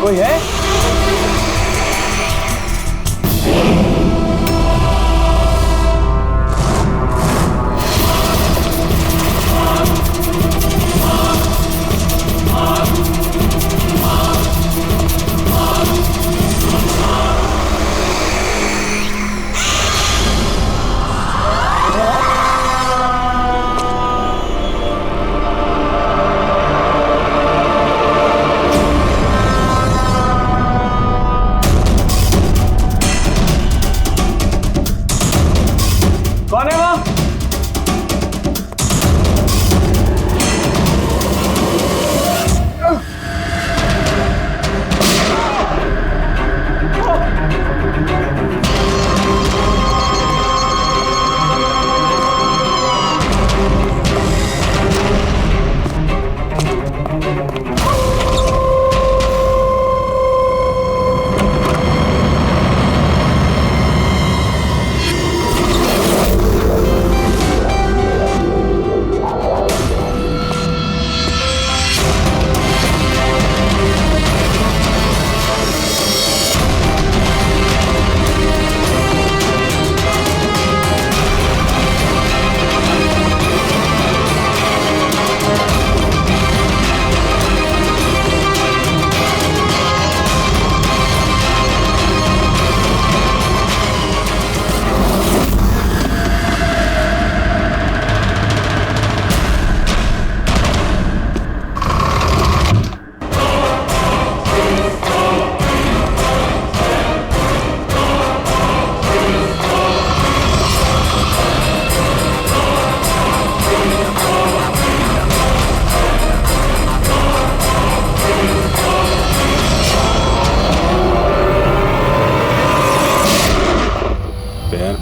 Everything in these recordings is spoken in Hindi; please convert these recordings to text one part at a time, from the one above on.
कोई है? कौन है वो?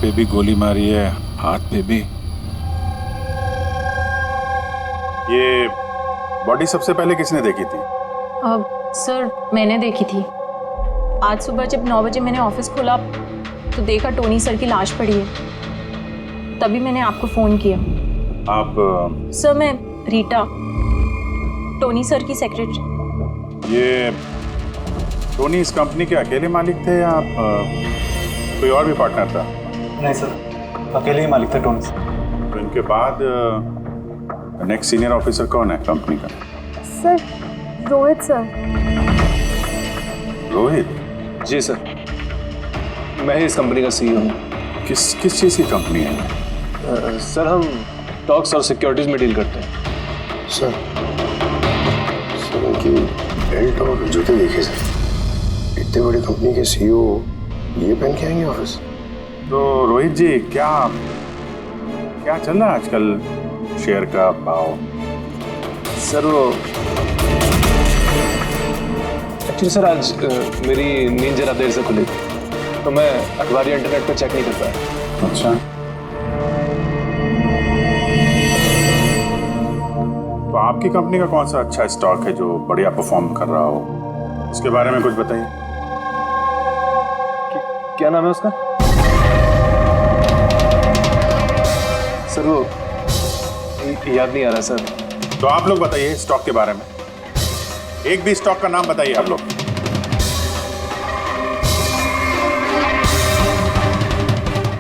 पे भी गोली मारी है, हाथ पे भी। ये बॉडी सबसे पहले किसने देखी थी? सर मैंने देखी थी। आज सुबह जब 9 बजे मैंने ऑफिस खोला तो देखा टोनी सर की लाश पड़ी है, तभी मैंने आपको फ़ोन किया। आप? सर मैं रीटा, टोनी सर की सेक्रेटरी। ये टोनी इस कंपनी के अकेले मालिक थे या आप कोई और भी पार्टनर था? नहीं सर, अकेले ही मालिक थे टोनी सर। तो इनके बाद नेक्स्ट सीनियर ऑफिसर कौन है कंपनी का? Sir Rohit sir. रोहित? जी सर, मैं ही इस कंपनी का सीईओ हूँ। किस चीज़ की कंपनी है? सर हम स्टॉक्स और सिक्योरिटीज में डील करते हैं। सर उनकी बेल्ट और जूते देखे सर, इतने बड़ी कंपनी के सीईओ ये पहन के आएंगे ऑफिस? तो रोहित जी क्या चल रहा है आजकल शेयर का भाव? सर वो एक्चुअली सर आज मेरी नींद जरा देर से खुली थी तो मैं अखबार या इंटरनेट पर चेक नहीं कर पाया। अच्छा, तो आपकी कंपनी का कौन सा अच्छा स्टॉक है जो बढ़िया परफॉर्म कर रहा हो? इसके बारे में कुछ बताइए। क्या नाम है उसका? सर वो याद नहीं आ रहा सर। तो आप लोग बताइए स्टॉक के बारे में, एक भी स्टॉक का नाम बताइए आप लोग।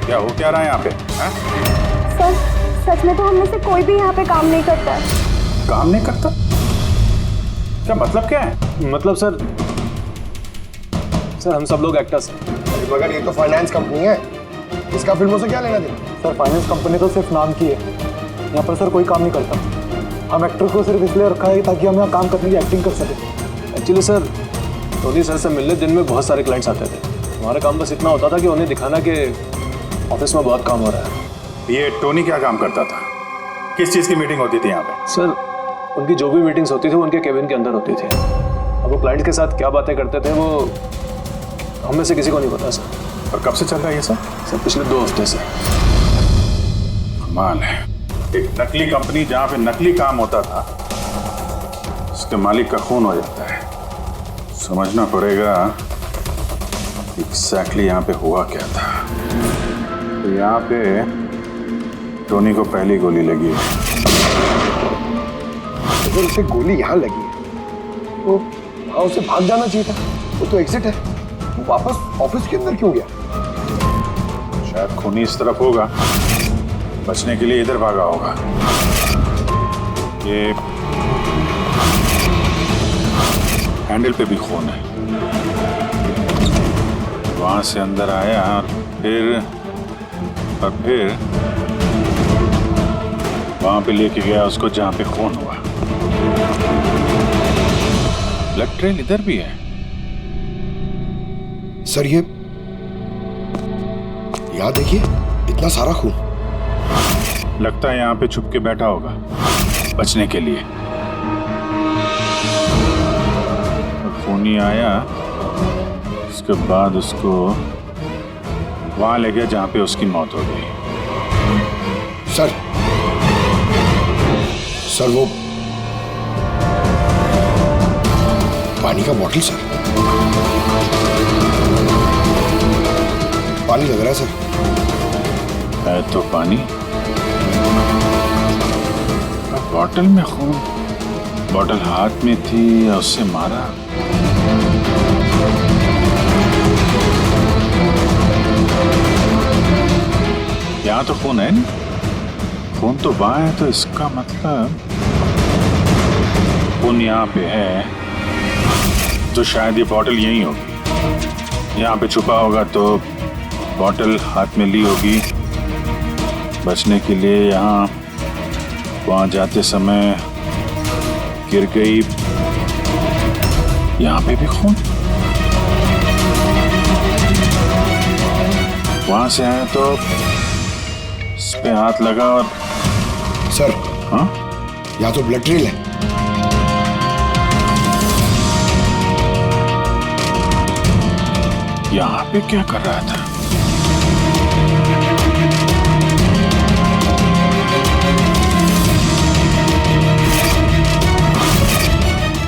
क्या हो क्या रहा है यहाँ पे? सर सच में तो हम में से कोई भी यहाँ पे काम नहीं करता है। काम नहीं करता? क्या मतलब क्या है? मतलब सर हम सब लोग एक्टर्स हैं। मगर ये तो फाइनेंस कंपनी है, इसका फिल्मों से क्या लेना देना? सर फाइनेंस कंपनी तो सिर्फ नाम की है, यहाँ पर सर कोई काम नहीं करता। हम एक्टर को सिर्फ इसलिए रखा है ताकि हम यहाँ काम करने की एक्टिंग कर सकें। एक्चुअली सर टोनी सर से मिलने दिन में बहुत सारे क्लाइंट्स आते थे। हमारा काम बस इतना होता था कि उन्हें दिखाना कि ऑफिस में बहुत काम हो रहा है। ये टोनी क्या काम करता था? किस चीज़ की मीटिंग होती थी यहाँ पे? सर उनकी जो भी मीटिंग्स होती थी वो उनके केबिन के अंदर होती थी। अब वो क्लाइंट के साथ क्या बातें करते थे वो हम में से किसी को नहीं पता सर। और कब से चल रहा है ये सब? सर पिछले 2 हफ्ते से। कमाल है, एक नकली कंपनी जहाँ पे नकली काम होता था उसके मालिक का खून हो जाता है। समझना पड़ेगा एग्जैक्टली यहाँ पे हुआ क्या था। तो यहाँ पे टोनी को पहली गोली लगी है। अगर उसे गोली यहाँ लगी है तो हाँ, उसे भाग जाना चाहिए था, वो तो एग्जिट है, वो वापस ऑफिस के अंदर क्यों गया? शायद खूनी इस तरफ होगा, बचने के लिए इधर भागा होगा। ये हैंडल पे भी खून है, वहां से अंदर आया और फिर वहां पे लेके गया उसको जहां पे खून हुआ। ब्लड ट्रेल इधर भी है। सर ये यहाँ देखिए, इतना सारा खून। लगता है यहाँ पे छुप के बैठा होगा बचने के लिए। खूनी आया, उसके बाद उसको वहां ले गया जहां पे उसकी मौत हो गई। सर वो पानी का बॉटल, सर पानी लग रहा है सर। है तो पानी, बॉटल में खून। बॉटल हाथ में थी या उससे मारा? यहाँ तो खून है नहीं, खून तो वहां है, तो इसका मतलब खून यहाँ पे है, तो शायद ये बॉटल यहीं होगी। यहाँ पे छुपा होगा तो बॉटल हाथ में ली होगी बचने के लिए। यहाँ वहां जाते समय गिर गई, यहाँ पे भी खून। वहां से आया तो इस पे हाथ लगा और सर हाँ, यहाँ तो ब्लड ट्रेल है। यहाँ पे क्या कर रहा था?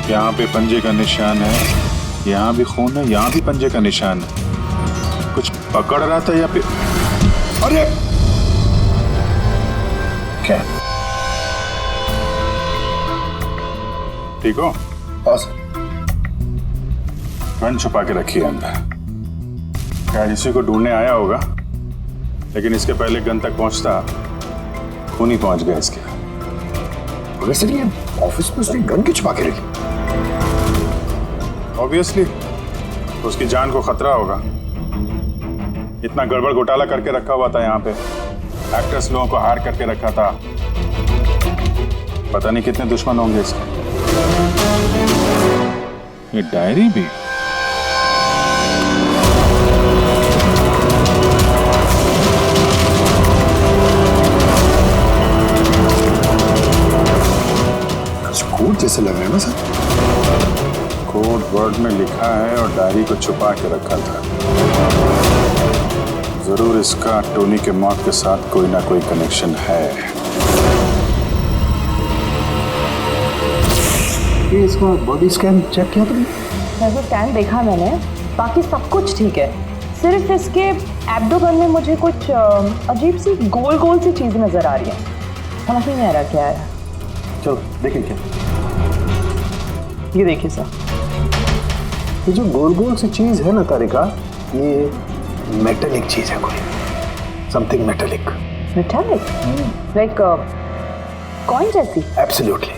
यहाँ पे पंजे का निशान है, यहाँ भी खून है, यहाँ भी पंजे का निशान है। कुछ पकड़ रहा था या फिर? अरे क्या? ठीक हो? हाँ सर। गन छुपा के रखी है अंदर, शायद इसी को ढूंढने आया होगा, लेकिन इसके पहले गन तक पहुंचता खूनी पहुंच गया इसके। मगर सर ये ऑफिस में उसने गन क्यों छुपा के रखी? ऑब्वियसली उसकी जान को खतरा होगा। इतना गड़बड़ घोटाला करके रखा हुआ था यहाँ पे, एक्टर्स लोगों को हार करके रखा था, पता नहीं कितने दुश्मन होंगे इसके। ये डायरी भी, कोड जैसे लग रहा है ना सर। कोड वर्ड में लिखा है और डायरी को छुपा के रखा था। जरूर इसका टोनी के मौत के साथ कोई ना कोई कनेक्शन है। ये इसका बॉडी स्कैन चेक किया तुमने? वैसे स्कैन देखा मैंने, बाकी सब कुछ ठीक है। सिर्फ इसके एब्डोमेन में मुझे कुछ अजीब सी गोल गोल सी चीज़ नज़र आ रही है, समझ नहीं आ रहा क्या है। चलो देखें क्या। ये देखिए सर, ये जो गोल गोल सी चीज है ना तारिका, ये मेटेलिक चीज है, कोई something metallic. Metallic, like coin जैसी। एब्सोल्युटली।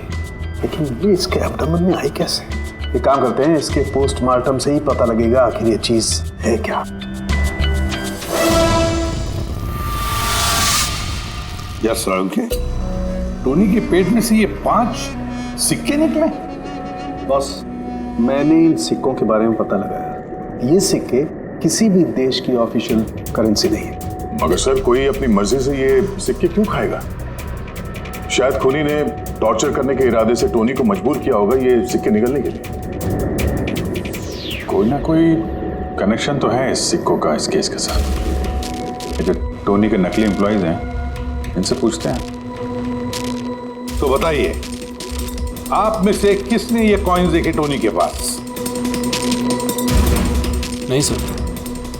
लेकिन ये इसके एब्डोमेन में आई कैसे? एक काम करते हैं, इसके पोस्टमार्टम से ही पता लगेगा आखिर ये चीज है क्या। यस के टोनी के पेट में से ये 5 सिक्के निकले। बॉस, मैंने इन सिक्कों के बारे में पता लगाया। ये सिक्के किसी भी देश की ऑफिशियल करेंसी नहीं है। मगर सर कोई अपनी मर्जी से ये सिक्के क्यों खाएगा? शायद खूनी ने टॉर्चर करने के इरादे से टोनी को मजबूर किया होगा ये सिक्के निकलने के लिए। कोई ना कोई कनेक्शन तो है इस सिक्कों का इस केस के साथ। जो टोनी के नकली एम्प्लॉइज हैं, इनसे पूछते हैं। तो बताइए, आप में से किसने ये कॉइन्स देखे टोनी के पास? नहीं सर,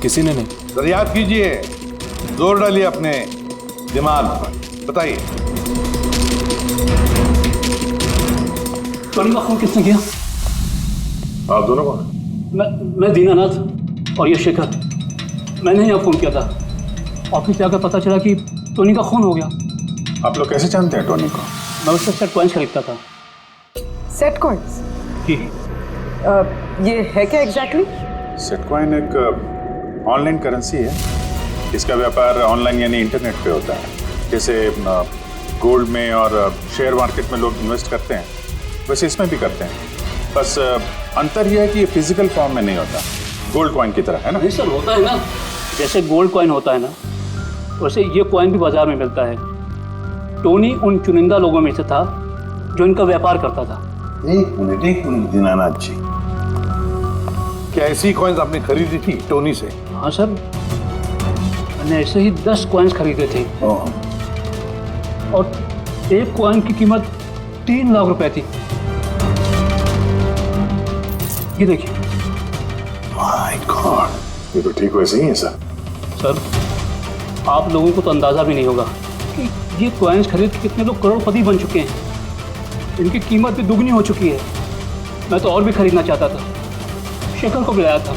किसी ने नहीं। सर याद कीजिए, जोर डालिए अपने दिमाग पर, बताइए। टोनी का खून किसने किया? आप दोनों कौन हैं? मैं दीनानाथ और ये शेखर। मैंने यहाँ फ़ोन किया था। ऑफिस से आकर पता चला कि टोनी का खून हो गया। आप लोग कैसे जानते हैं टोनी को? मैं उससे सेट कॉइन्स खरीदता था। सेट कॉइन्स जी। ये है क्या एग्जैक्टली? सेटकॉइन एक ऑनलाइन करेंसी है। इसका व्यापार ऑनलाइन यानी इंटरनेट पे होता है। जैसे गोल्ड में और शेयर मार्केट में लोग इन्वेस्ट करते हैं, वैसे इसमें भी करते हैं। बस अंतर यह है कि ये फिजिकल फॉर्म में नहीं होता, गोल्ड कॉइन की तरह, है ना? नहीं सर, होता है ना, जैसे गोल्ड कॉइन होता है ना, वैसे ये कॉइन भी बाजार में मिलता है। टोनी उन चुनिंदा लोगों में से था जो इनका व्यापार करता था। एक मिनट दीनानाथ जी, क्या ऐसी कॉइन्स आपने खरीदी थी टोनी से? हाँ सर, मैंने ऐसे ही 10 कॉइन्स खरीदे थे और एक कॉइन की कीमत 3 लाख रुपए थी। ये देखिए। माय गॉड, ये तो ठीक वैसे ही है सर। सर, आप लोगों को तो अंदाजा भी नहीं होगा कि ये कॉइन्स खरीद के कितने लोग करोड़पति बन चुके हैं। इनकी कीमत भी दुगनी हो चुकी है। मैं तो और भी खरीदना चाहता था, शेखर को बुलाया था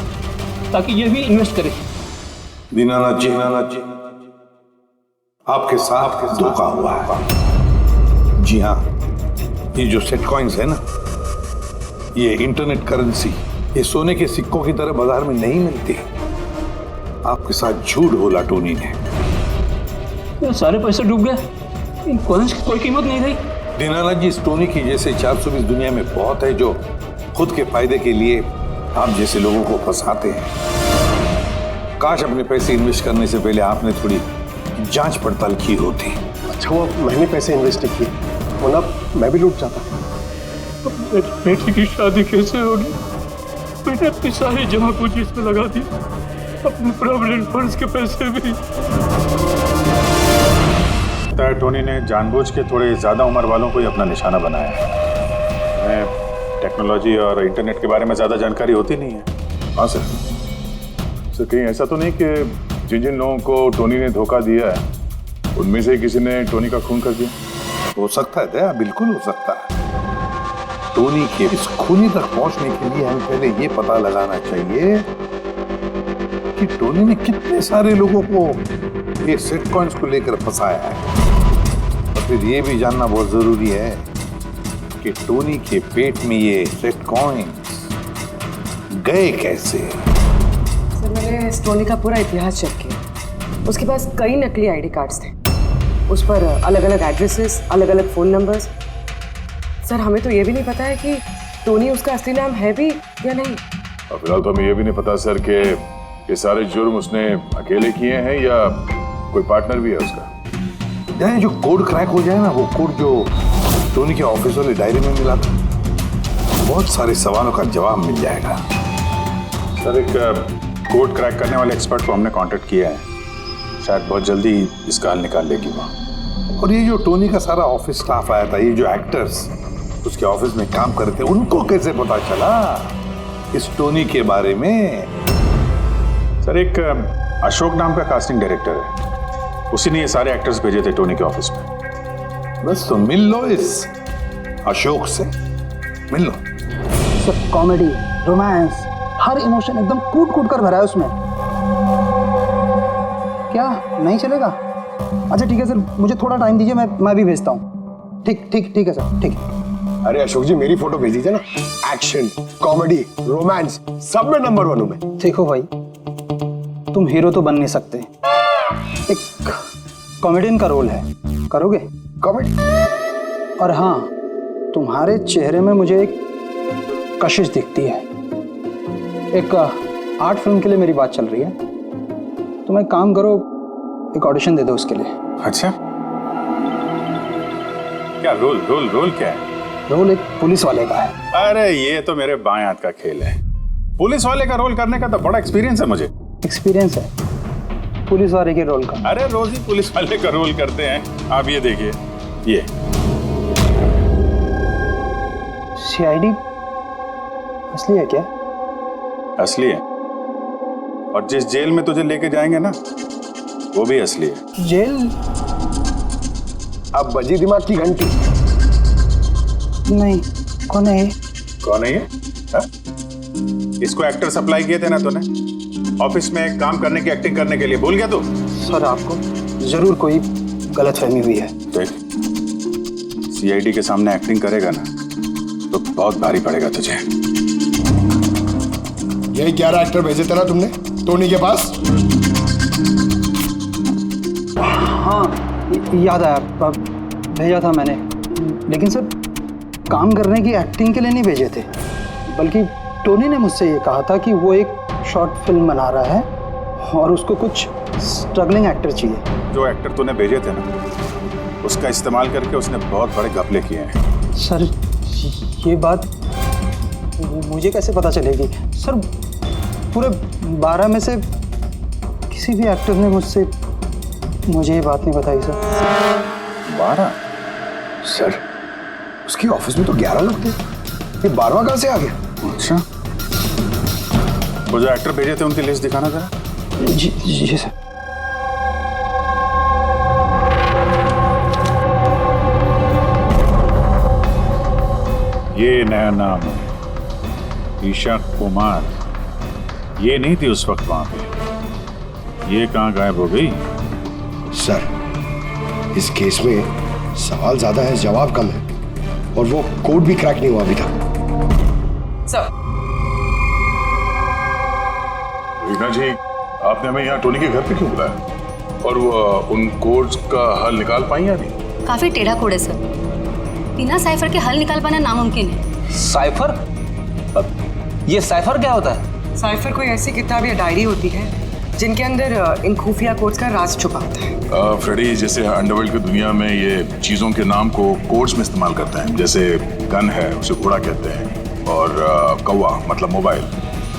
ताकि ये भी इन्वेस्ट करे। दीनानाथ जी, आपके साथ धोखा हुआ है। जी हाँ, ये जो सेट कॉइन्स है ना, ये इंटरनेट करेंसी, ये सोने के सिक्कों की तरह बाजार में नहीं मिलती। आपके साथ झूठ बोला टोनी ने। ये सारे पैसे डूब गए, इन कॉइन्स की कोई कीमत नहीं रही। दीनानाथ जी, इस टोनी की जैसे 420 दुनिया में बहुत है जो खुद के फायदे के लिए आप जैसे लोगों को फंसाते हैं। काश अपने पैसे इन्वेस्ट करने से पहले आपने थोड़ी जांच पड़ताल की होती। अच्छा वो मैंने पैसे इन्वेस्ट किए, वरना मैं भी लूट जाता। मेरी बेटी की शादी कैसे होगी? मैंने अपनी सारी जमा पूंजी इसमें लगा दी, अपने प्रोविडेंट फंड्स के पैसे भी। टोनी ने जानबूझ के थोड़े ज़्यादा उम्र वालों को ही अपना निशाना बनाया है। हमें टेक्नोलॉजी और इंटरनेट के बारे में ज़्यादा जानकारी होती नहीं है। हाँ सर। सर, कहीं ऐसा तो नहीं कि जिन जिन लोगों को टोनी ने धोखा दिया है उनमें से किसी ने टोनी का खून कर दिया? हो सकता है दया, बिल्कुल हो सकता है। टोनी के इस खूनी तक पहुंचने के लिए हमें पहले ये पता लगाना चाहिए कि टोनी ने कितने सारे लोगों को ये सेट कॉइन्स को लेकर फंसाया है। और फिर ये भी जानना बहुत जरूरी है कि टोनी के पेट में ये सेट कॉइन्स गए कैसे। सर, मैंने इस टोनी का पूरा इतिहास चेक किया। उसके पास कई नकली आईडी कार्ड्स थे, उस पर अलग अलग एड्रेसेस, अलग अलग फ़ोन नंबर्स। सर, हमें तो ये भी नहीं पता है कि टोनी उसका असली नाम है भी या नहीं। और फिलहाल तो हमें ये भी नहीं पता सर कि ये सारे जुर्म उसने अकेले किए हैं या कोई पार्टनर भी है उसका। यानी जो कोड क्रैक हो जाए ना, वो कोड जो टोनी के ऑफिस वाले डायरी में मिला था, बहुत सारे सवालों का जवाब मिल जाएगा। सर, एक कोड क्रैक करने वाले एक्सपर्ट को हमने कांटेक्ट किया है, शायद बहुत जल्दी इसका हल निकाल लेगी वो। और ये जो टोनी का सारा ऑफिस स्टाफ आया था, ये जो एक्टर्स उसके ऑफिस में काम करते थे, उनको कैसे पता चला इस टोनी के बारे में? सर, एक अशोक नाम का कास्टिंग डायरेक्टर है, उसी ने ये सारे एक्टर्स भेजे थे टोनी के ऑफिस में। बस तो मिल लो इस अशोक से, मिल लो। सब कॉमेडी, रोमांस, हर इमोशन एकदम कूट कूट कर भरा है उसमें। क्या नहीं चलेगा? अच्छा ठीक है सर, मुझे थोड़ा टाइम दीजिए, मैं भी भेजता हूँ। ठीक है सर, ठीक है। अरे अशोक जी, मेरी फोटो भेज दीजिए ना। एक्शन, कॉमेडी, रोमांस, सब में नंबर 1 हूं मैं। देखो भाई, तुम हीरो तो बन नहीं सकते, एक कॉमेडियन का रोल है, करोगे? कॉमेडी? और हाँ, तुम्हारे चेहरे में मुझे एक कशिश दिखती है। एक आर्ट फिल्म के लिए मेरी बात चल रही है, तुम एक काम करो, एक ऑडिशन दे दो उसके लिए। अच्छा, क्या रोल क्या है? रोल एक पुलिस वाले का है। अरे ये तो मेरे बाएं हाथ का खेल है। पुलिस वाले का रोल करने का तो बड़ा एक्सपीरियंस है मुझे। एक्सपीरियंस है पुलिस वाले के रोल का? अरे रोज ही पुलिस वाले का रोल करते हैं। आप ये देखिए, ये सीआईडी असली है क्या? असली है, और जिस जेल में तुझे लेके जाएंगे ना, वो भी असली है। जेल? अब बजी दिमाग की घंटी। नहीं, कौन है ये? कौन है ये? इसको एक्टर सप्लाई किए थे ना तूने ऑफिस में काम करने की एक्टिंग करने के लिए, भूल गया तू? सर आपको ज़रूर कोई गलतफहमी हुई है। देख, सीआईडी के सामने एक्टिंग करेगा ना तो बहुत भारी पड़ेगा तुझे। यही 11 एक्टर भेजे थे ना तुमने टोनी के पास? हाँ याद आया, भेजा था मैंने, लेकिन सर काम करने की एक्टिंग के लिए नहीं भेजे थे, बल्कि टोनी ने मुझसे ये कहा था कि वो एक शॉर्ट फिल्म बना रहा है और उसको कुछ स्ट्रगलिंग एक्टर चाहिए। जो एक्टर तूने भेजे थे ना उसका इस्तेमाल करके उसने बहुत बड़े घपले किए हैं। सर ये बात मुझे कैसे पता चलेगी? सर पूरे 12 में से किसी भी एक्टर ने मुझे ये बात नहीं बताई सर। 12? सर उसकी ऑफिस में तो 11 लोग थे, ये 12वां कहां से आ गया? अच्छा, वो जो एक्टर भेजे थे उनकी लिस्ट दिखाना जरा। जी सर। ये नया नाम है, ईशा कुमार। ये नहीं थी उस वक्त वहां पे, ये कहाँ गायब हो गई? सर इस केस में सवाल ज्यादा है, जवाब कम है, और वो कोड भी क्रैक नहीं हुआ अभी तक। सर रीना जी, आपने हमें यहाँ टोनी के घर पे क्यों बुलाया? और वो उन कोड्स का हल निकाल पाई या नहीं? काफी टेढ़ा कोड है सर, बिना साइफर के हल निकाल पाना नामुमकिन है। साइफर? ये साइफर क्या होता है? साइफर कोई ऐसी किताब या डायरी होती है जिनके अंदर इन खुफिया कोड्स का राज छुपा होता है। फ्रेडी, जैसे अंडरवर्ल्ड की दुनिया में ये चीजों के नाम को कोड्स में इस्तेमाल करते हैं, जैसे गन है उसे घोड़ा कहते हैं, और कौवा मतलब मोबाइल,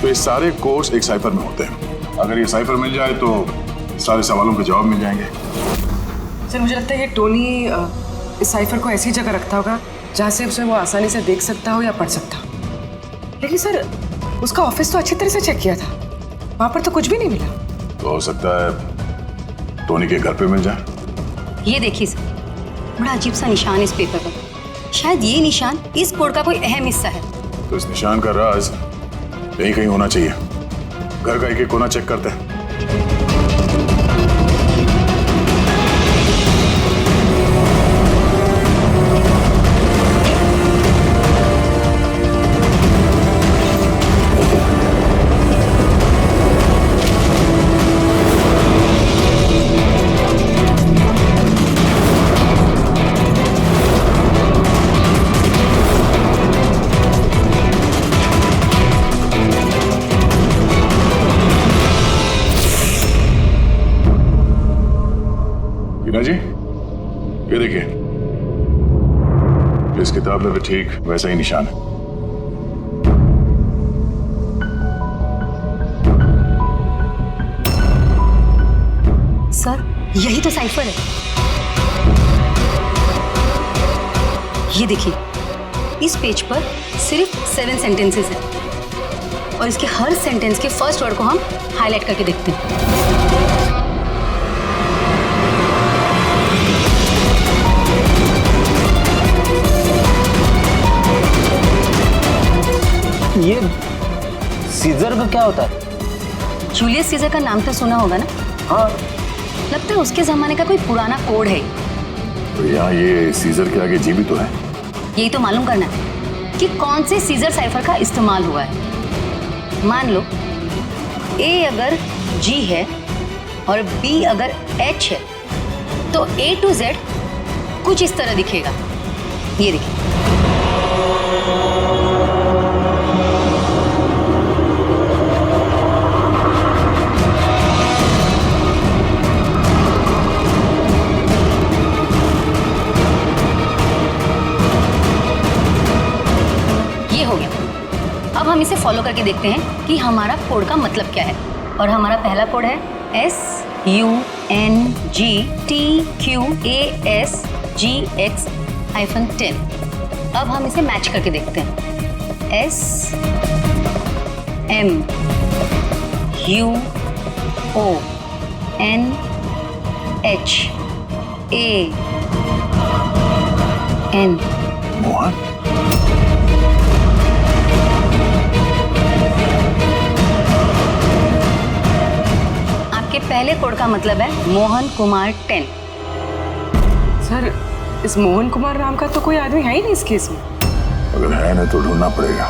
तो ये सारे कोड्स एक साइफर में होते हैं। अगर ये साइफर मिल जाए तो सारे सवालों के जवाब मिल जाएंगे। सर मुझे लगता है ये टोनी इस साइफर को ऐसी जगह रखता होगा जहाँ से उसे वो आसानी से देख सकता हो या पढ़ सकता हो। लेकिन सर उसका ऑफिस तो अच्छी तरह से चेक किया था, वहाँ पर तो कुछ भी नहीं मिला। तो हो सकता है टोनी के घर पे मिल जाए। ये देखिए सर, बड़ा अजीब सा निशान इस पेपर पर, शायद ये निशान इस कोड का कोई अहम हिस्सा है। तो इस निशान का राज यहीं कहीं होना चाहिए। घर का एक कोना चेक करते हैं। जी, ये देखिए, इस किताब में भी ठीक वैसा ही निशान है। सर यही तो साइफर है। ये देखिए, इस पेज पर सिर्फ 7 सेंटेंसेस हैं और इसके हर सेंटेंस के फर्स्ट वर्ड को हम हाईलाइट करके देखते हैं। ये सीजर का क्या होता है? जूलियस सीजर का नाम तो सुना होगा ना? हाँ। लगता है उसके जमाने का कोई पुराना कोड है। तो यहाँ ये सीजर के आगे जी भी तो है। यही तो मालूम करना है कि कौन से सीजर साइफर का इस्तेमाल हुआ है। मान लो ए अगर जी है और बी अगर एच है तो A to Z कुछ इस तरह दिखेगा। ये देखिए, हो गया। अब हम इसे फॉलो करके देखते हैं कि हमारा कोड का मतलब क्या है। और हमारा पहला कोड है SUNGTQASGX-10। अब हम इसे मैच करके देखते हैं। SMUONHAN। मोहन? पहले कोड का मतलब है मोहन कुमार 10। सर इस मोहन कुमार नाम का तो कोई आदमी है ही नहीं इस केस में। अगर है ना तो ढूंढना पड़ेगा।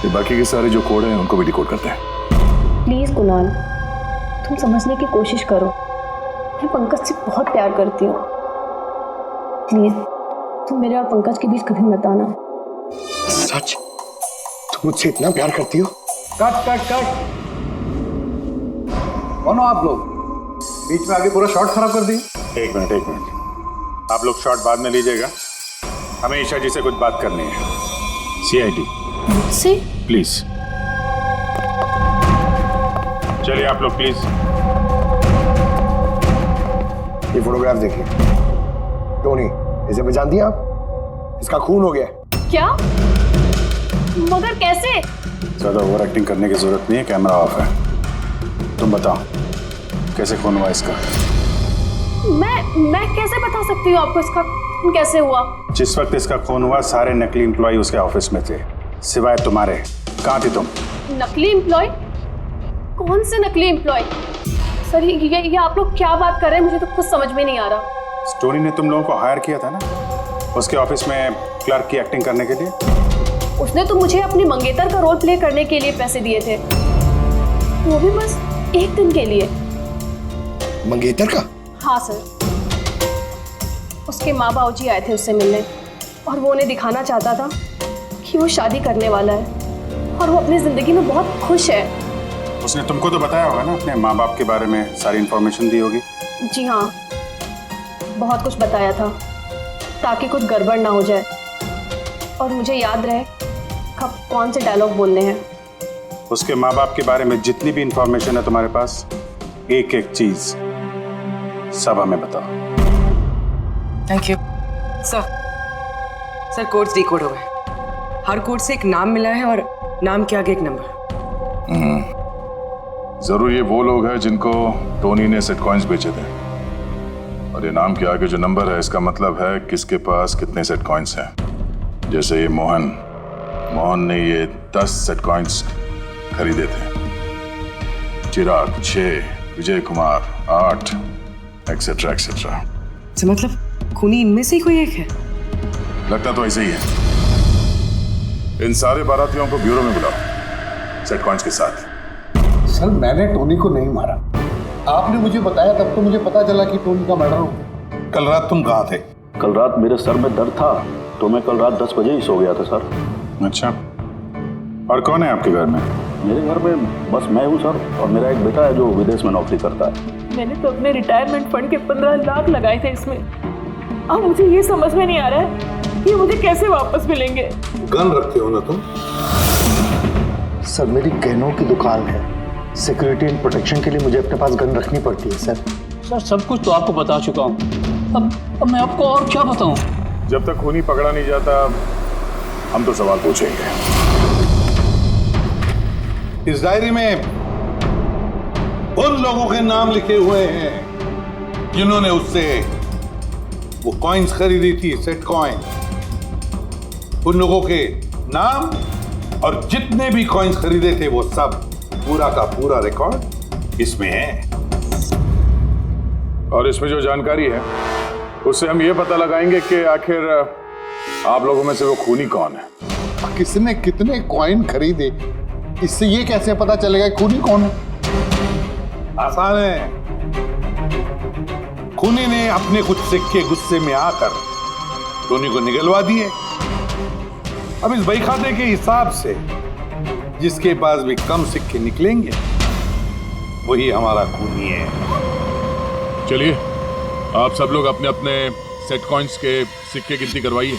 ये बाकी के सारे जो कोड हैं उनको भी डिकोड करते हैं। प्लीज कुणाल, तुम समझने की कोशिश करो। मैं पंकज से बहुत प्यार करती हूँ। प्लीज तुम मेरे और पंकज के बीच कभी मत आना। सच? तुम मुझसे इतना प्यार करती हो? Cut cut cut. कौन हो आप लोग? बीच में आगे पूरा शॉट खराब कर दिए। एक मिनट, आप लोग शॉट बाद में लीजिएगा, हमें ईशा जी से कुछ बात करनी है। CID मुझसे? प्लीज चलिए आप लोग प्लीज। ये फोटोग्राफ देखिए। टोनी, इसे पहचान दिया आप? इसका खून हो गया। क्या? मगर कैसे? ज्यादा ओवर एक्टिंग करने की जरूरत नहीं है, कैमरा ऑफ है। तुम बताओ कैसे खून हुआ इसका? मैं कैसे बता सकती हूँ आपको इसका खून कैसे हुआ? जिस वक्त इसका खून हुआ सारे नकली एम्प्लॉय उसके ऑफिस में थे, सिवाय तुम्हारे। कहाँ थी तुम? नकली एम्प्लॉय? कौन से नकली एम्प्लॉय? सर ये आप लोग क्या बात कर रहे हैं? मुझे तो कुछ समझ में नहीं आ रहा। टोनी ने तुम लोगों को हायर किया था ना उसके ऑफिस में क्लर्क की एक्टिंग करने के लिए। उसने तो मुझे अपनी मंगेतर का रोल प्ले करने के लिए पैसे दिए थे, वो भी बस एक दिन के लिए। मंगेतर का? हाँ सर, उसके माँ बाबूजी आए थे उससे मिलने और वो उन्हें दिखाना चाहता था कि वो शादी करने वाला है और वो अपनी जिंदगी में बहुत खुश है। उसने तुमको तो बताया होगा ना अपने माँ बाप के बारे में, सारी इंफॉर्मेशन दी होगी। जी हाँ, बहुत कुछ बताया था ताकि कुछ गड़बड़ ना हो जाए और मुझे याद रहे कब कौन से डायलॉग बोलने हैं। उसके माँ बाप के बारे में जितनी भी इंफॉर्मेशन है तुम्हारे पास, एक एक चीज सब हमें बताओ। Thank you sir. Codes decode हो गए। हर कोड से एक नाम मिला है और नाम के आगे एक नंबर। जरूर ये वो लोग हैं जिनको टोनी ने सेट कॉइन्स बेचे थे, और ये नाम के आगे जो नंबर है इसका मतलब है किसके पास कितने सेट कॉइन्स हैं। जैसे ये मोहन ने ये 10 सेट कॉइन्स खरीदे थे, चिराग 6, विजय कुमार 8, एक्सेट्रा एक्सेट्रा। तो मतलब खूनी इनमें से ही कोई एक है? लगता तो ऐसे ही है। इन सारे बारातियों को ब्यूरो में बुलाओ सेट कॉइन्स के साथ। सर मैंने टोनी को नहीं मारा, आपने मुझे बताया तब तो मुझे पता चला कि टोनी का मर्डर हो गया। कल रात तुम कहाँ थे? कल रात मेरे सर में दर्द था तो मैं कल रात 10 बजे ही सो गया था सर। अच्छा, और कौन है आपके घर में? मेरे घर में बस मैं हूँ सर, और मेरा एक बेटा है जो विदेश में नौकरी करता है। मैंने तो अपने रिटायरमेंट फंड के 15 लाख लगाए थे इसमें। अब मुझे ये समझ में नहीं आ रहा है ये मुझे कैसे वापस मिलेंगे। गन रखते हो ना तुम? सर मेरी गहनों की दुकान है, सिक्योरिटी एंड प्रोटेक्शन के लिए मुझे अपने पास गन रखनी पड़ती है सर। सर सब कुछ तो आपको बता चुका हूँ, अब मैं आपको और क्या बताऊँ? जब तक खूनी पकड़ा नहीं जाता हम तो सवाल पूछेंगे। इस डायरी में उन लोगों के नाम लिखे हुए हैं जिन्होंने उससे वो कॉइन्स खरीदी थी, सेट कॉइन। उन लोगों के नाम और जितने भी कॉइन्स खरीदे थे वो सब, पूरा का पूरा रिकॉर्ड इसमें है। और इसमें जो जानकारी है उससे हम ये पता लगाएंगे कि आखिर आप लोगों में से वो खूनी कौन है। किसने कितने कॉइन खरीदे, इससे ये कैसे पता चलेगा खूनी कौन है? आसान है। खूनी ने अपने कुछ सिक्के गुस्से में आकर टोनी को निगलवा दिए। अब इस बहीखाते के हिसाब से जिसके पास भी कम सिक्के निकलेंगे वही हमारा खूनी है। चलिए आप सब लोग अपने अपने सेट कॉइन्स के सिक्के गिनती करवाइए।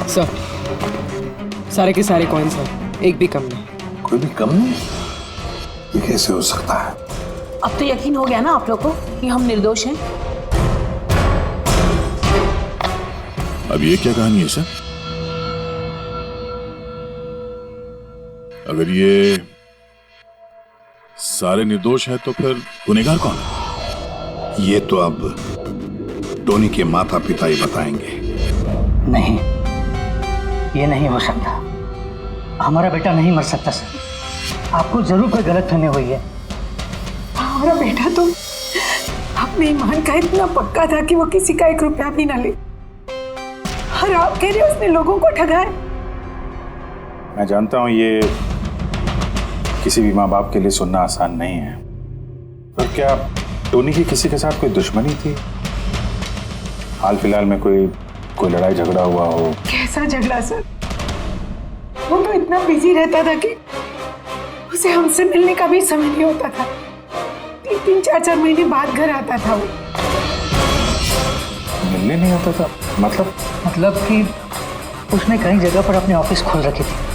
सर सारे के सारे कॉइन्स हैं, एक भी कम नहीं। कोई भी कम नहीं? ये कैसे हो सकता है? अब तो यकीन हो गया ना आप लोग को कि हम निर्दोष हैं। अब ये क्या कहानी है सर? अगर ये सारे निर्दोष है तो फिर गुनहगार कौन है? ये तो अब टोनी के माता पिता ही बताएंगे। नहीं, ये नहीं हो सकता। हमारा बेटा नहीं मर सकता सर। आपको जरूर कोई गलतफहमी हुई है। हमारा बेटा तो अपने ईमान का इतना पक्का था कि वो किसी का 1 रुपया भी ना ले, और आप कह रहे हो उसने लोगों को ठगा है। मैं जानता हूं ये किसी भी माँ बाप के लिए सुनना आसान नहीं है, पर क्या टोनी की किसी के साथ कोई दुश्मनी थी? हाल फिलहाल में कोई लड़ाई झगड़ा हुआ हो? कैसा झगड़ा सर? वो तो इतना बिजी रहता था कि उसे हमसे मिलने का भी समय नहीं होता था। 3-3, 4-4 महीने बाद घर आता था वो। मिलने नहीं आता था? मतलब कि उसने कई जगह पर अपने ऑफिस खोल रखी थी।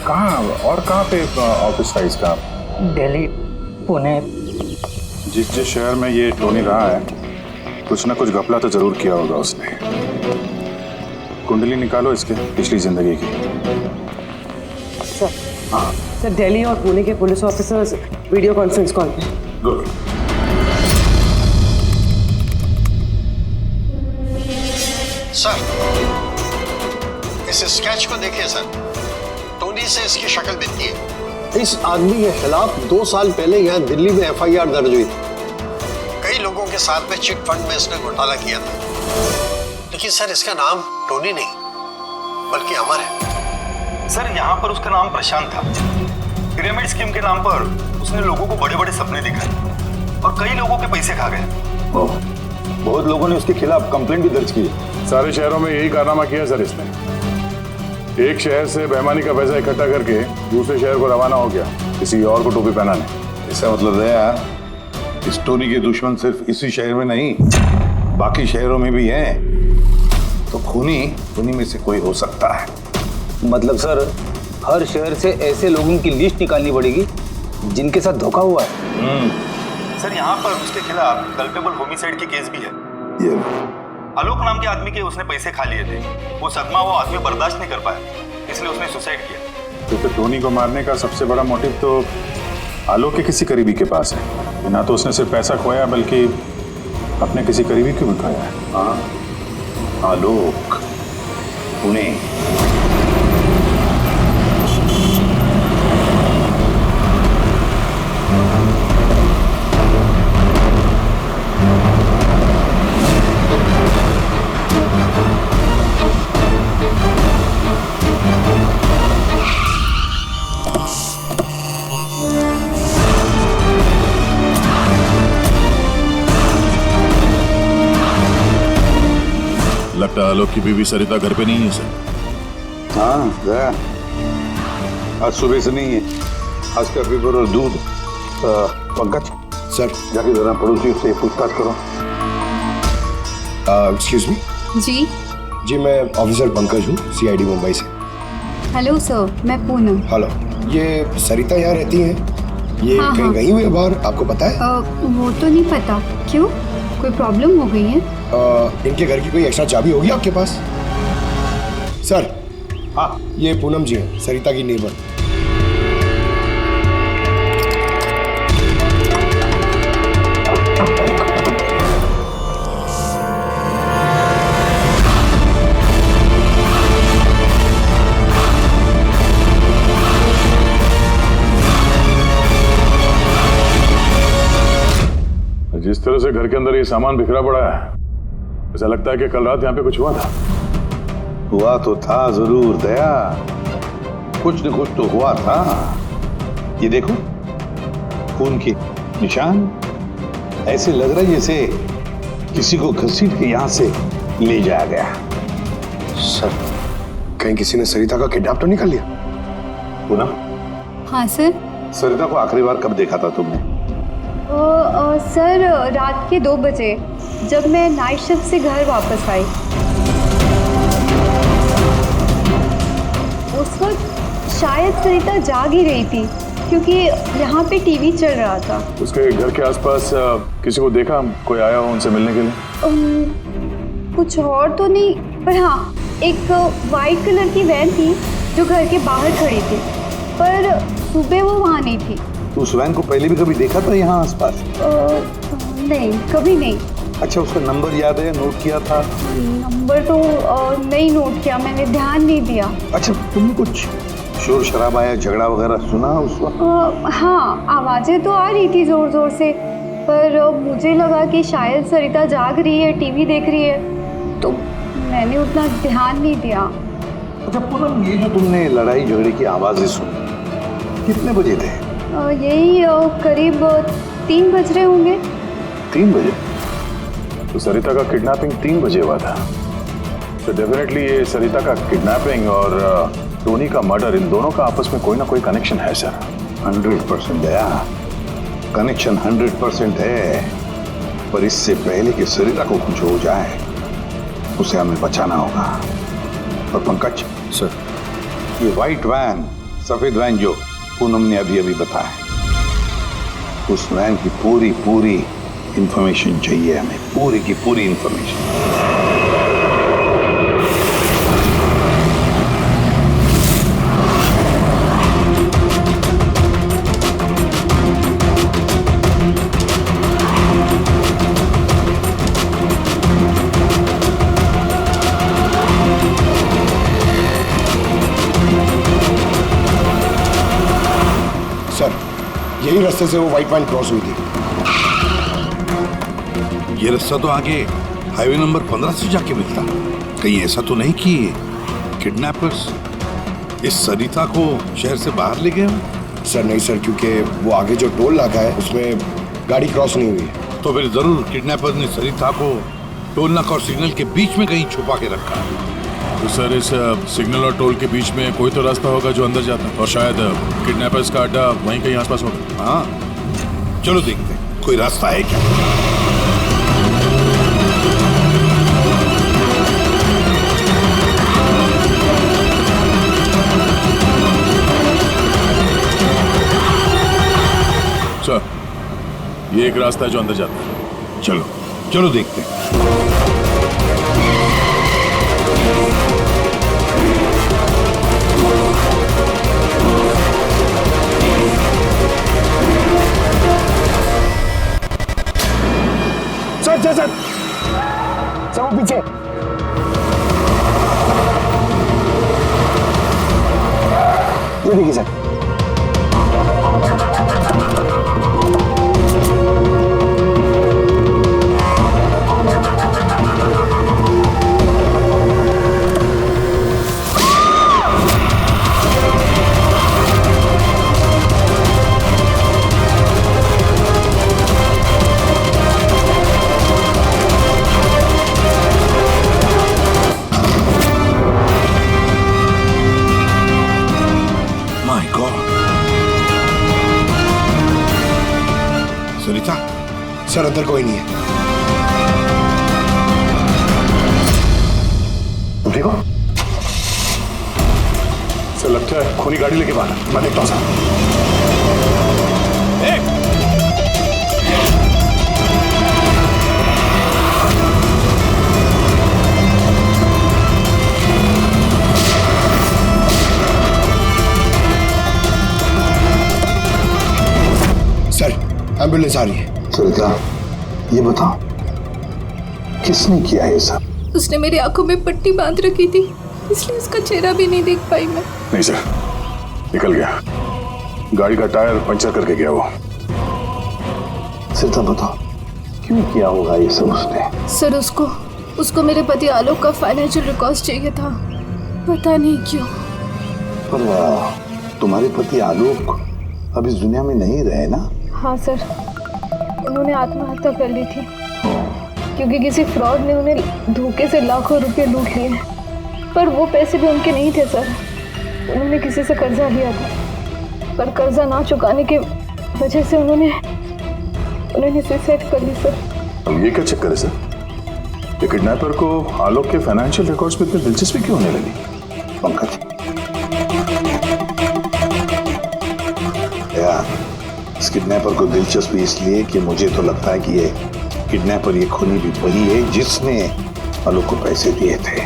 कहाँ पे ऑफिस था इसका? दिल्ली, पुणे। जिस शहर में ये टोनी रहा है, कुछ ना कुछ घपला तो जरूर किया होगा उसने। कुंडली निकालो इसके पिछली जिंदगी की। सर, हाँ सर, दिल्ली और पुणे के police officers video conference call पे। गुड। सर, इस स्केच को देखिए सर। टोनी से इसकी शक्ल मिलती है। इस आदमी के खिलाफ 2 साल पहले यहाँ दिल्ली में FIR दर्ज हुई थी। कई लोगों के साथ में चिट फंड में इसने घोटाला किया था, लेकिन सर इसका नाम टोनी नहीं बल्कि अमर है। सर, यहाँ पर उसका नाम प्रशांत था। पिरामिड स्कीम के नाम पर उसने लोगों को बड़े बड़े सपने दिखाए और कई लोगों के पैसे खा गए। बहुत लोगों ने उसके खिलाफ कंप्लेंट भी दर्ज की। सारे शहरों में यही कारनामा किया सर इसने। एक शहर से बेईमानी का पैसा इकट्ठा करके दूसरे शहर को रवाना हो गया, किसी और को टोपी पहनाने। इसका मतलब है इस टोनी के दुश्मन सिर्फ इसी शहर में नहीं, बाकी शहरों में भी हैं। तो खूनी में से कोई हो सकता है। मतलब सर, हर शहर से ऐसे लोगों की लिस्ट निकालनी पड़ेगी जिनके साथ धोखा हुआ है। सर, यहाँ पर उसके खिलाफ कल्पेबल होमिसाइड की केस भी है। ये आलोक नाम के आदमी के उसने पैसे खा लिए थे। वो सदमा वो आदमी बर्दाश्त नहीं कर पाया, इसलिए उसने सुसाइड किया। तो फिर टोनी को मारने का सबसे बड़ा मोटिव तो आलोक के किसी करीबी के पास है। ना तो उसने सिर्फ पैसा खोया बल्कि अपने किसी करीबी को भी खोया है। हाँ, आलोक, पुणे। लगता है आलोक की बीवी सरिता घर पे नहीं है सर। हाँ, गया। आज सुबह से नहीं है। आज का पेपर और दूध। पंकज सर, जाके जरा पड़ोसी से पूछताछ करो। Excuse me. जी, मैं ऑफिसर पंकज हूँ, CID मुंबई से। हेलो सर, मैं पूनम। हेलो, ये सरिता यहाँ रहती हैं? ये हाँ, कहीं गई हुई है बाहर, आपको पता है? वो तो नहीं पता। क्यों, कोई प्रॉब्लम हो गई है? इनके घर की कोई एक्स्ट्रा चाबी होगी आपके पास? सर, हाँ, ये पूनम जी हैं, सरिता की नेबर। जिस तरह से घर के अंदर ये सामान बिखरा पड़ा है, ऐसा लगता है कि कल रात यहाँ पे कुछ हुआ था। हुआ तो था जरूर दया, कुछ न कुछ तो हुआ था। ये देखो, खून के निशान। ऐसे लग रहा है जैसे किसी को घसीट के यहाँ से ले जाया गया। सर, कहीं किसी ने सरिता का किडनैप तो नहीं कर लिया? पूनम? हाँ सर। सरिता को आखिरी बार कब देखा था तुमने? सर, रात के 2 बजे, जब मैं नाइट शिफ्ट से घर वापस आई। उस वक्त शायद सरिता जाग ही रही थी, क्योंकि यहाँ पे टीवी चल रहा था। उसके घर के आसपास किसी को देखा, कोई आया हो उनसे मिलने के लिए? कुछ और तो नहीं, पर हाँ, एक वाइट कलर की वैन थी जो घर के बाहर खड़ी थी, पर सुबह वो वहाँ नहीं थी। तो उस वैन को पहले भी कभी देखा था यहाँ आसपास? नहीं, कभी नहीं। अच्छा, उसका नंबर याद है, नोट किया था? नंबर तो नहीं नोट किया, मैंने ध्यान नहीं दिया। अच्छा, तुमने कुछ शोर शराबा या झगड़ा वगैरह सुना उस वक्त? हाँ, आवाज़ें तो आ रही थी ज़ोर ज़ोर से, पर मुझे लगा कि शायद सरिता जाग रही है, टीवी देख रही है, तो मैंने उतना ध्यान नहीं दिया। अच्छा पूनम, ये जो तुमने लड़ाई झगड़े की आवाज़ें सुनी, कितने बजे थे? यही करीब 3 बज रहे होंगे। 3 बजे? तो सरिता का किडनैपिंग 3 बजे हुआ था। तो डेफिनेटली ये सरिता का किडनैपिंग और टोनी का मर्डर, इन दोनों का आपस में कोई ना कोई कनेक्शन है सर। 100% है, कनेक्शन 100% है, पर इससे पहले कि सरिता को कुछ हो जाए उसे हमें बचाना होगा। और पंकज सर, ये व्हाइट वैन, सफेद वैन जो पूनम ने अभी अभी बताया, उस वैन की पूरी इंफॉर्मेशन चाहिए हमें, पूरी की पूरी इंफॉर्मेशन। यही रास्ते से वो व्हाइट वैन क्रॉस हुई थी। ये रास्ता तो आगे हाईवे नंबर 15 से जाके मिलता। कहीं ऐसा तो नहीं कि किडनैपर्स इस सरिता को शहर से बाहर ले गए हो? सर नहीं सर, क्योंकि वो आगे जो टोल नाका है उसमें गाड़ी क्रॉस नहीं हुई। तो फिर जरूर किडनैपर ने सरिता को टोल नाका और सिग्नल के बीच में कहीं छुपा के रखा। तो सर इस सिग्नल और टोल के बीच में कोई तो रास्ता होगा जो अंदर जाता है, और शायद किडनैपर्स का अड्डा वहीं कहीं आसपास होगा। हाँ, चलो देखते हैं कोई रास्ता है क्या। सर, ये एक रास्ता है जो अंदर जाता है। चलो चलो देखते हैं। सर वो पीछे। ये देखिए सर। सरिता? सर अंदर कोई नहीं है। तुम ठीक हो? सर लगता है खूनी गाड़ी लेके बाहर। मैं देखता हूँ सर। सर एम्बुलेंस आ रही है। सरिता, ये बताओ किसने किया ये सब? उसने मेरी आंखों में पट्टी बांध रखी थी, इसलिए उसका चेहरा भी नहीं देख पाई मैं। नहीं सर, निकल गया। गाड़ी का टायर पंचर करके गया वो। सरिता बताओ क्यों किया होगा ये सब उसने? सर उसको मेरे पति आलोक का फाइनेंशियल रिकॉर्ड चाहिए था, पता नहीं क्यों। पर तुम्हारे पति आलोक अब इस दुनिया में नहीं रहे ना? हाँ सर, उन्होंने आत्महत्या कर ली थी क्योंकि किसी फ्रॉड ने उन्हें धोखे से लाखों रुपए लूट लिए। पर वो पैसे भी उनके नहीं थे सर, उन्होंने किसी से कर्जा लिया था, पर कर्जा ना चुकाने की वजह से उन्होंने सुसाइड कर ली सर। अब ये क्या चक्कर है सर? ये किडनैपर को आलोक के फाइनेंशियल रिकॉर्ड्स में इतनी दिलचस्पी क्यों होने लगी? पंकज, यार इस किडनैपर को दिलचस्पी इसलिए कि मुझे तो लगता है कि ये किडनैपर, ये खूनी भी वही है जिसने आलोक को पैसे दिए थे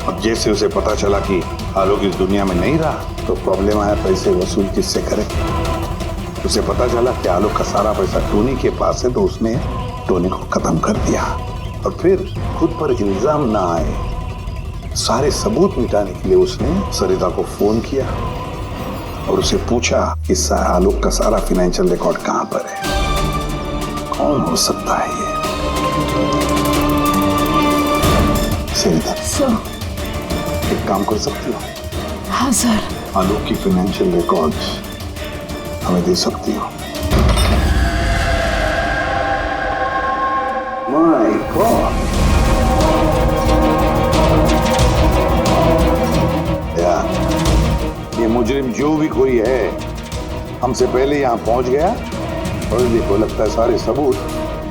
अब जैसे उसे पता चला कि आलोक इस दुनिया में नहीं रहा तो प्रॉब्लम आया, पैसे वसूल किससे करे। उसे पता चला कि आलोक का सारा पैसा टोनी के पास है तो उसने टोनी को खत्म कर दिया और फिर खुद पर इल्जाम ना आए सारे सबूत मिटाने के लिए उसने सरिता को फोन किया और उसे पूछा कि आलोक का सारा फाइनेंशियल रिकॉर्ड कहां पर है। कौन हो सकता है ये? सरिता सर, एक काम कर सकती हो? हाँ सर। आलोक की फाइनेंशियल रिकॉर्ड्स हमें दे सकती हो? माय गॉड, ये मुजरिम जो भी कोई है हमसे पहले यहाँ पहुंच गया और देखो लगता है सारे सबूत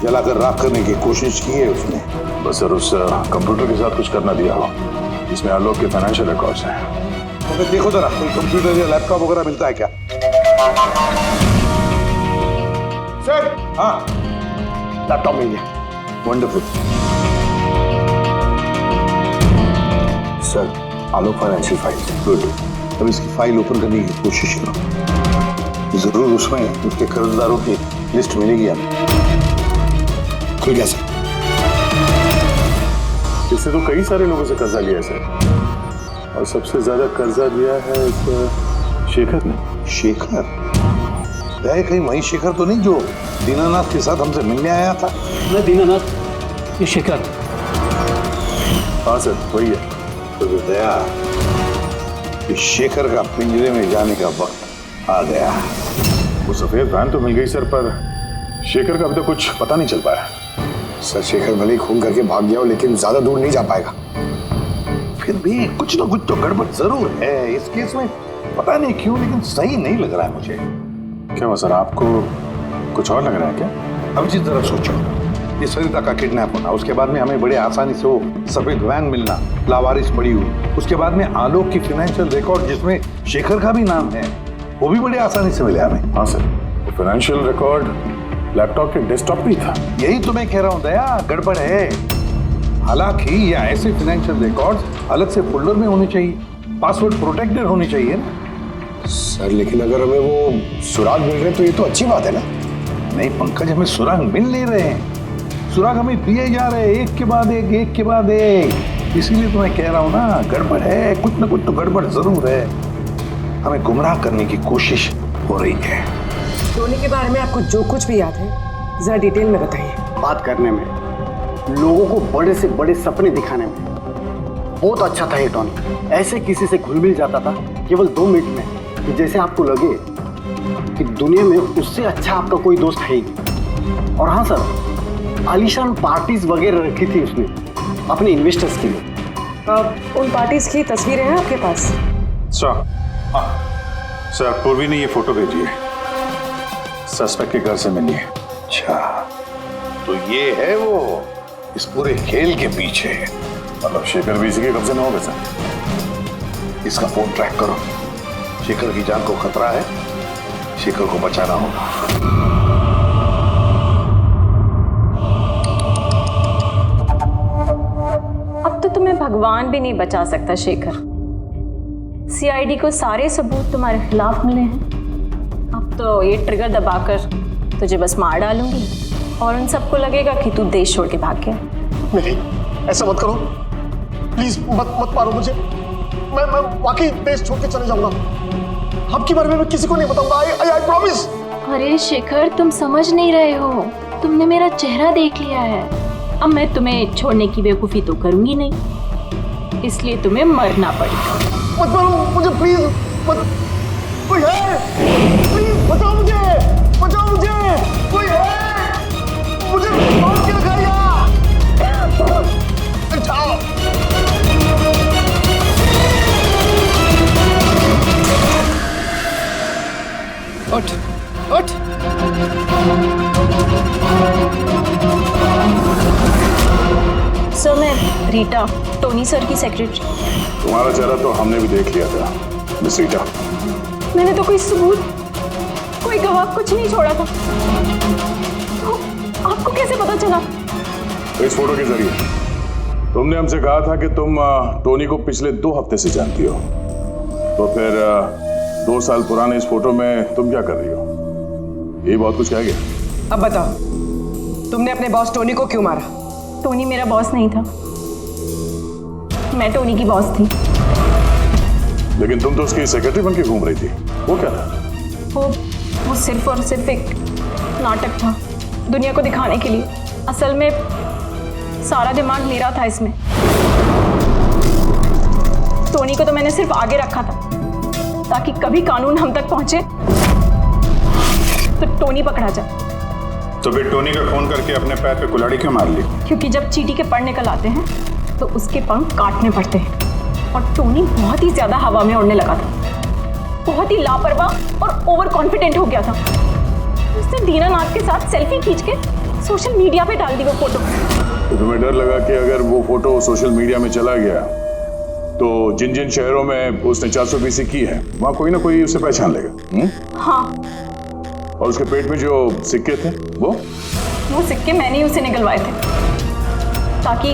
जलाकर राख करने की कोशिश की है उसने। बस सर उस कंप्यूटर के साथ कुछ करना दिया हो जिसमें आलोक के फाइनेंशियल रिकॉर्ड्स हैं। तो फिर देखो जरा कोई कंप्यूटर या लैपटॉप वगैरह मिलता है क्या? सर, हाँ लैपटॉप मिल गया। वंडरफुल। सर, आलोक फाइनेंशियल फाइल। गुड। अब इसकी फाइल ओपन करने की कोशिश करो, जरूर उसमें उसके कर्जदारों की लिस्ट मिलेगी हमें। खुल गया सर। इससे तो कई सारे लोगों से कर्जा लिया है सर, और सबसे ज्यादा कर्जा दिया है इस शेखर ने। शेखर? कहीं वही शेखर तो नहीं जो दीनानाथ के साथ हमसे मिलने आया था? मैं दीनानाथ, ये शेखर। हाँ सर वही है। तो दया, इस शेखर का पिंजरे में जाने का वक्त आ गया। वो सफेद वैन तो मिल गई सर, पर शेखर का अभी तक कुछ पता नहीं चल पाया। सर, शेखर भले ही खून करके भाग गया हो लेकिन ज्यादा दूर नहीं जा पाएगा। फिर भी कुछ ना कुछ तो गड़बड़ जरूर है इस केस में। पता नहीं क्यों लेकिन सही नहीं लग रहा है मुझे। क्या हुआ सर, आपको कुछ और लग रहा है क्या? अब जिस तरह सोचो, ये सरिता का किडनैप होना, उसके बाद में हमें बड़े आसानी से वो सफेद वैन मिलना, लावारिस पड़ी हुई, उसके बाद में आलोक की फाइनेंशियल रिकॉर्ड जिसमें शेखर का भी नाम है, वो भी बड़े आसानी से मिले हमें। हाँ सर, वो फाइनेंशियल रिकॉर्ड लैपटॉप के डेस्कटॉप पे था। यही तो मैं कह रहा हूँ दया, गड़बड़ है। हालांकि ये ऐसे फाइनेंशियल रिकॉर्ड्स अलग से फोल्डर में होने चाहिए, पासवर्ड प्रोटेक्टेड होनी चाहिए ना। सर, लेकिन अगर हमें वो सुराग मिल रहे तो ये तो अच्छी बात है ना। नहीं पंकज, हमें सुराग मिल नहीं रहे हैं, सुराग हमें दिए जा रहे हैं एक के बाद एक, एक के बाद एक। इसीलिए तो मैं कह रहा हूँ ना, गड़बड़ है, कुछ ना कुछ तो गड़बड़ जरूर है। हमें गुमराह करने की कोशिश हो रही है। टोनी के बारे में आपको जो कुछ भी याद है जरा डिटेल में बताइए। बात करने में, लोगों को बड़े से बड़े सपने दिखाने में बहुत अच्छा था ये टोनी। ऐसे किसी से घुल मिल जाता था केवल 2 मिनट में कि जैसे आपको लगे कि दुनिया में उससे अच्छा आपका कोई दोस्त है ही। और हाँ सर, आलीशान पार्टीज वगैरह रखी थी उसने अपने इन्वेस्टर्स के लिए। उन पार्टीज की तस्वीरें हैं आपके पास? सर, हाँ सर, पूर्वी ने ये फोटो भेजी है, सस्पेक्ट के घर से मिली है। अच्छा, तो ये है वो इस पूरे खेल के पीछे। मतलब शेखर भी इसी के कब्जे में होगा सर। इसका फोन ट्रैक करो, शेखर की जान को खतरा है, शेखर को बचाना होगा। अब तो तुम्हें भगवान भी नहीं बचा सकता शेखर। सीआईडी को सारे सबूत तुम्हारे खिलाफ मिले हैं। अब तो ये ट्रिगर दबाकर तुझे बस मार डालूंगी और उन सबको लगेगा कि तू देश छोड़ के भाग गया। नहीं, ऐसा मत करो प्लीज, मत मारो मुझे। मैं वाकई देश छोड़ के चले जाऊंगा। आपके बारे में मैं किसी को नहीं बताऊंगा। I promise. अरे शेखर, तुम समझ नहीं रहे हो, तुमने मेरा चेहरा देख लिया है। अब मैं तुम्हें छोड़ने की बेवकूफ़ी तो करूंगी नहीं, इसलिए तुम्हें मरना पड़ेगा। मत मारो मुझे प्लीज, मत। कोई है? प्लीज बचाओ मुझे, बचाओ मुझे, कोई है? मुझे मार के दिखाइए। जाओ। उठ, उठ। सर, मैं रीटा, टोनी सर की सेक्रेटरी। तुम्हारा चेहरा तो हमने भी देख लिया था मिस रीटा। मैंने तो कोई सबूत, कोई गवाह कुछ नहीं छोड़ा था। तो आपको कैसे पता चला? तो इस फोटो के जरिए तुमने हमसे कहा था कि तुम टोनी को पिछले 2 हफ्ते से जानती हो, तो फिर 2 साल पुराने इस फोटो में तुम क्या कर रही हो? ये बहुत कुछ कह गया। अब बताओ, तुमने अपने बॉस टोनी को क्यों मारा? टोनी मेरा बॉस नहीं था, मैं टोनी की बॉस थी। लेकिन तुम तो उसकी सेक्रेटरी बन के घूम रही थी, वो क्या था? वो सिर्फ और सिर्फ एक नाटक था, दुनिया को दिखाने के लिए। असल में सारा दिमाग मेरा था इसमें। टोनी को तो मैंने सिर्फ आगे रखा था ताकि कभी कानून हम तक पहुंचे तो टोनी पकड़ा जाए। तो फिर टोनी का फोन करके अपने पैर पे कुल्हाड़ी क्यों मार ली? क्योंकि जब चींटी के पर निकल आते हैं तो उसके पंख काटने पड़ते हैं, और टोनी बहुत ही ज्यादा हवा में उड़ने लगा था, बहुत ही लापरवाह और ओवर कॉन्फिडेंट हो गया था। उसने दीनानाथ के साथ सेल्फी खींच के सोशल मीडिया पे डाल दी वो फोटो। तो तुम्हें डर लगा कि अगर वो फोटो सोशल मीडिया में चला गया तो जिन जिन शहरों में उसने 420 की है वहां कोई ना कोई उसे पहचान लेगा। हाँ। और उसके पेट में जो सिक्के थे वो सिक्के मैंने ही उसे निकलवाए थे ताकि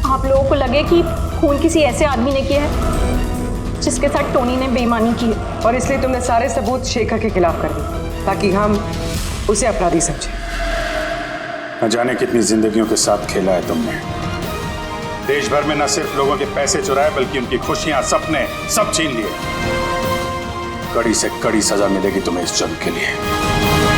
आप लोगों को लगे कि खून किसी ऐसे आदमी ने किया है जिसके साथ टोनी ने बेईमानी की है। और इसलिए तुमने सारे सबूत शेखर के खिलाफ कर दिए ताकि हम उसे अपराधी समझें। न जाने कितनी जिंदगियों के साथ खेला है तुमने। देश भर में न सिर्फ लोगों के पैसे चुराए बल्कि उनकी खुशियां, सपने सब छीन लिए। कड़ी से कड़ी सजा मिलेगी तुम्हें इस जुर्म के लिए।